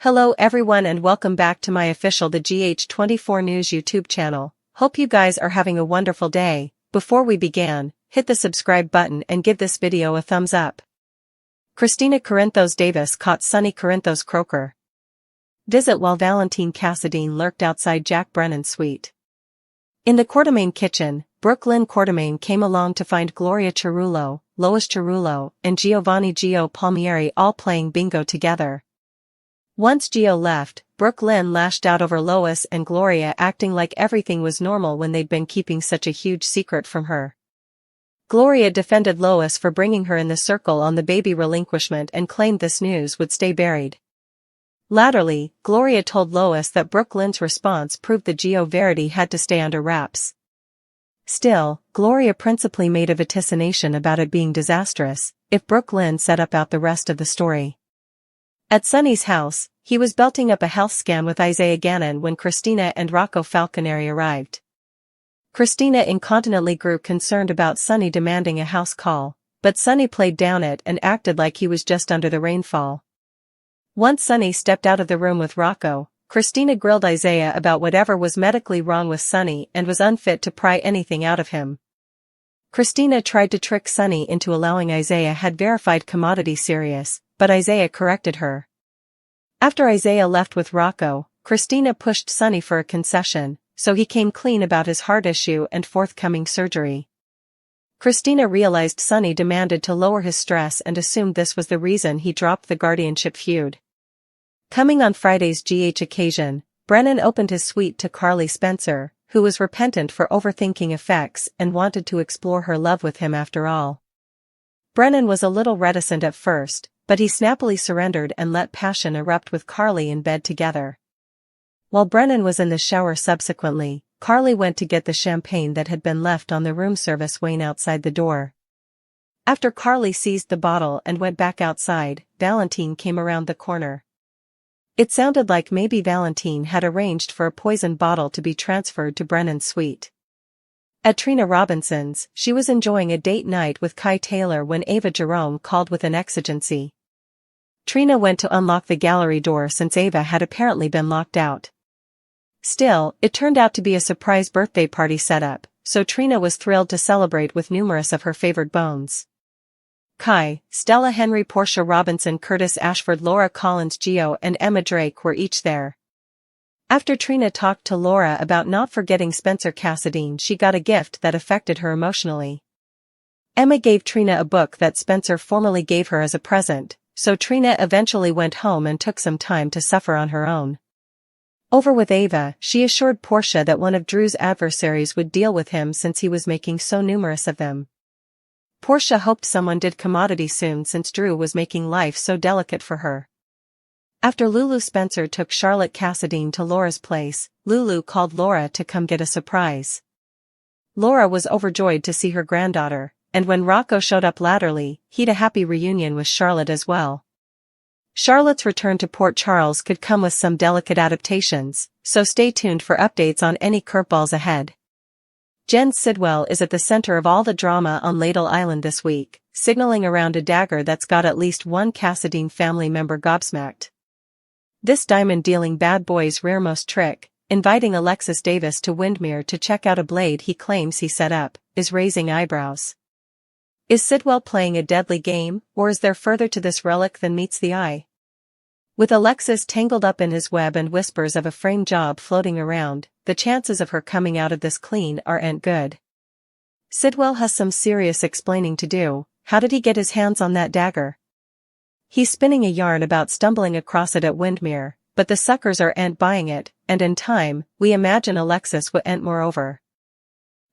Hello everyone and welcome back to my official The GH24 News YouTube channel. Hope you guys are having a wonderful day. Before we begin, hit the subscribe button and give this video a thumbs up. Christina Corinthos Davis caught Sonny Corinthos Croker. Visit while Valentin Cassadine lurked outside Jack Brennan's suite. In the Quartermaine kitchen, Brooklyn Quartermaine came along to find Gloria Cerullo, Lois Cerullo, and Giovanni Gio Palmieri all playing bingo together. Once Gio left, Brooklyn lashed out over Lois and Gloria, acting like everything was normal when they'd been keeping such a huge secret from her. Gloria defended Lois for bringing her in the circle on the baby relinquishment and claimed this news would stay buried. Latterly, Gloria told Lois that Brooklyn's response proved the Gio verity had to stay under wraps. Still, Gloria principally made a vaticination about it being disastrous if Brooklyn set up out the rest of the story. At Sonny's house, he was belting up a health scan with Isaiah Gannon when Christina and Rocco Falconeri arrived. Christina incontinently grew concerned about Sonny demanding a house call, but Sonny played down it and acted like he was just under the rainfall. Once Sonny stepped out of the room with Rocco, Christina grilled Isaiah about whatever was medically wrong with Sonny and was unfit to pry anything out of him. Christina tried to trick Sonny into allowing Isaiah had verified commodity serious, but Isaiah corrected her. After Isaiah left with Rocco, Christina pushed Sonny for a concession, so he came clean about his heart issue and forthcoming surgery. Christina realized Sonny demanded to lower his stress and assumed this was the reason he dropped the guardianship feud. Coming on Friday's GH occasion, Brennan opened his suite to Carly Spencer, who was repentant for overthinking effects and wanted to explore her love with him after all. Brennan was a little reticent at first, but he snappily surrendered and let passion erupt with Carly in bed together. While Brennan was in the shower subsequently, Carly went to get the champagne that had been left on the room service wane outside the door. After Carly seized the bottle and went back outside, Valentin came around the corner. It sounded like maybe Valentin had arranged for a poison bottle to be transferred to Brennan's suite. At Trina Robinson's, she was enjoying a date night with Kai Taylor when Ava Jerome called with an exigency. Trina went to unlock the gallery door since Ava had apparently been locked out. Still, it turned out to be a surprise birthday party setup, so Trina was thrilled to celebrate with numerous of her favored bones. Kai, Stella Henry, Portia Robinson, Curtis Ashford, Laura Collins, Gio and Emma Drake were each there. After Trina talked to Laura about not forgetting Spencer Cassadine, she got a gift that affected her emotionally. Emma gave Trina a book that Spencer formally gave her as a present, so Trina eventually went home and took some time to suffer on her own. Over with Ava, she assured Portia that one of Drew's adversaries would deal with him since he was making so numerous of them. Portia hoped someone did commodity soon since Drew was making life so delicate for her. After Lulu, Spencer took Charlotte Cassadine to Laura's place. Lulu called Laura to come get a surprise. Laura was overjoyed to see her granddaughter, and when Rocco showed up latterly, he'd a happy reunion with Charlotte as well. Charlotte's return to Port Charles could come with some delicate adaptations, so stay tuned for updates on any curveballs ahead. Jen Sidwell is at the center of all the drama on Ladle Island this week, signaling around a dagger that's got at least one Cassadine family member gobsmacked. This diamond-dealing bad boy's rearmost trick, inviting Alexis Davis to Windmere to check out a blade he claims he set up, is raising eyebrows. Is Sidwell playing a deadly game, or is there further to this relic than meets the eye? With Alexis tangled up in his web and whispers of a frame job floating around, the chances of her coming out of this clean aren't good. Sidwell has some serious explaining to do. How did he get his hands on that dagger? He's spinning a yarn about stumbling across it at Windmere, but the suckers aren't buying it, and in time, we imagine Alexis will moreover.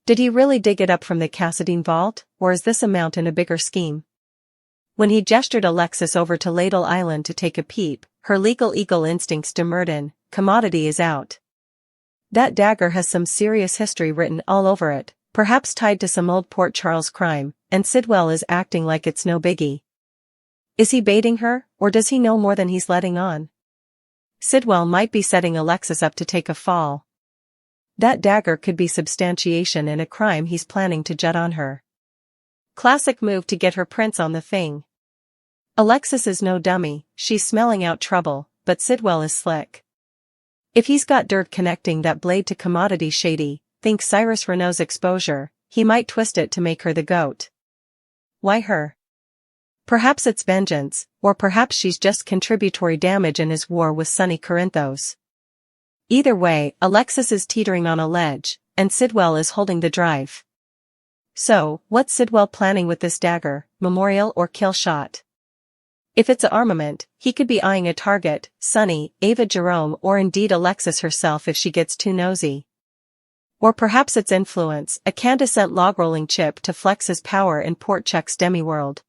Did he really dig it up from the Cassadine vault, or is this a mount in a bigger scheme? When he gestured Alexis over to Ladle Island to take a peep, her legal eagle instincts demurred in, commodity is out. That dagger has some serious history written all over it, perhaps tied to some old Port Charles crime, and Sidwell is acting like it's no biggie. Is he baiting her, or does he know more than he's letting on? Sidwell might be setting Alexis up to take a fall. That dagger could be substantiation in a crime he's planning to jet on her. Classic move to get her prints on the thing. Alexis is no dummy, she's smelling out trouble, but Sidwell is slick. If he's got dirt connecting that blade to commodity shady, think Cyrus Renault's exposure, he might twist it to make her the goat. Why her? Perhaps it's vengeance, or perhaps she's just contributory damage in his war with Sonny Corinthos. Either way, Alexis is teetering on a ledge, and Sidwell is holding the drive. So, what's Sidwell planning with this dagger, memorial or kill shot? If it's a armament, he could be eyeing a target, Sonny, Ava Jerome, or indeed Alexis herself if she gets too nosy. Or perhaps it's influence, a candescent log-rolling chip to flex his power in Port Chuck's demi-world.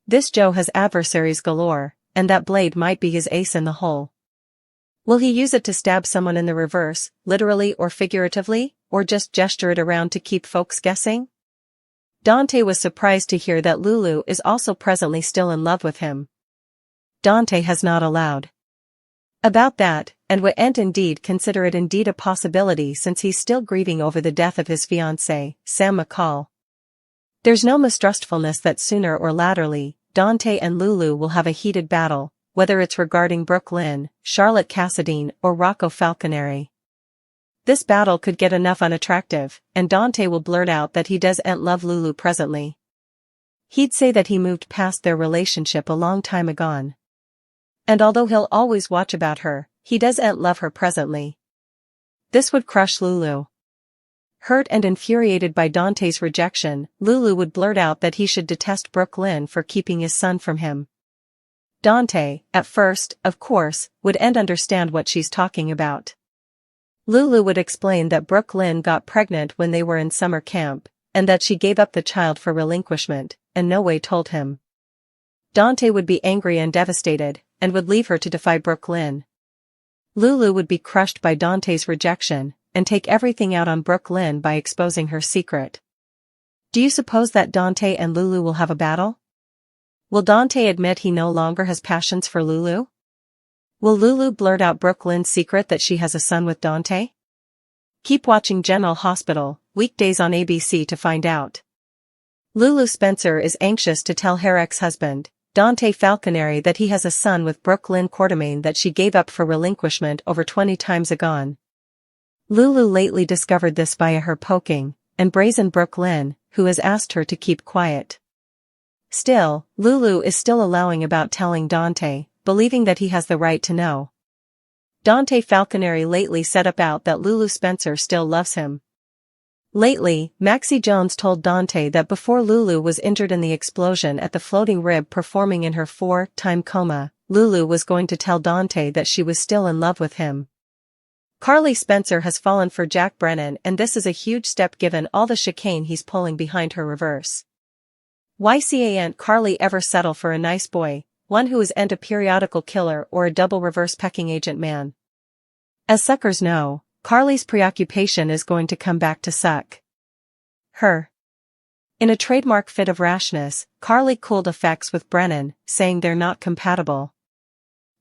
This Joe has adversaries galore, and that blade might be his ace in the hole. Will he use it to stab someone in the reverse, literally or figuratively, or just gesture it around to keep folks guessing? Dante was surprised to hear that Lulu is also presently still in love with him. Dante has not allowed about that, and would indeed consider it indeed a possibility since he's still grieving over the death of his fiancée, Sam McCall. There's no mistrustfulness that sooner or laterly, Dante and Lulu will have a heated battle, whether it's regarding Brooke Lynn, Charlotte Cassadine, or Rocco Falconeri. This battle could get enough unattractive, and Dante will blurt out that he doesn't love Lulu presently. He'd say that he moved past their relationship a long time agone. And although he'll always watch about her, he doesn't love her presently. This would crush Lulu. Hurt and infuriated by Dante's rejection, Lulu would blurt out that he should detest Brooke Lynn for keeping his son from him. Dante, at first, of course, would understand what she's talking about. Lulu would explain that Brooke Lynn got pregnant when they were in summer camp, and that she gave up the child for relinquishment, and no way told him. Dante would be angry and devastated, and would leave her to defy Brooke Lynn. Lulu would be crushed by Dante's rejection, and take everything out on Brooke Lynn by exposing her secret. Do you suppose that Dante and Lulu will have a battle? Will Dante admit he no longer has passions for Lulu? Will Lulu blurt out Brooke Lynn's secret that she has a son with Dante? Keep watching General Hospital, weekdays on ABC to find out. Lulu Spencer is anxious to tell her ex-husband, Dante Falconeri, that he has a son with Brooke Lynn Quartermain that she gave up for relinquishment over 20 times agone. Lulu lately discovered this via her poking and brazen Brooke Lynn, who has asked her to keep quiet. Still, Lulu is still allowing about telling Dante, believing that he has the right to know. Dante Falconeri lately set about that Lulu Spencer still loves him. Lately, Maxie Jones told Dante that before Lulu was injured in the explosion at the Floating Rib performing in her 4-time coma, Lulu was going to tell Dante that she was still in love with him. Carly Spencer has fallen for Jack Brennan, and this is a huge step given all the chicane he's pulling behind her reverse. Why can't Carly ever settle for a nice boy, one who isn't a periodical killer or a double reverse pecking agent man? As suckers know, Carly's preoccupation is going to come back to suck her. In a trademark fit of rashness, Carly cooled effects with Brennan, saying they're not compatible.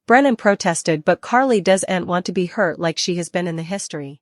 Brennan protested, but Carly doesn't want to be hurt like she has been in the history.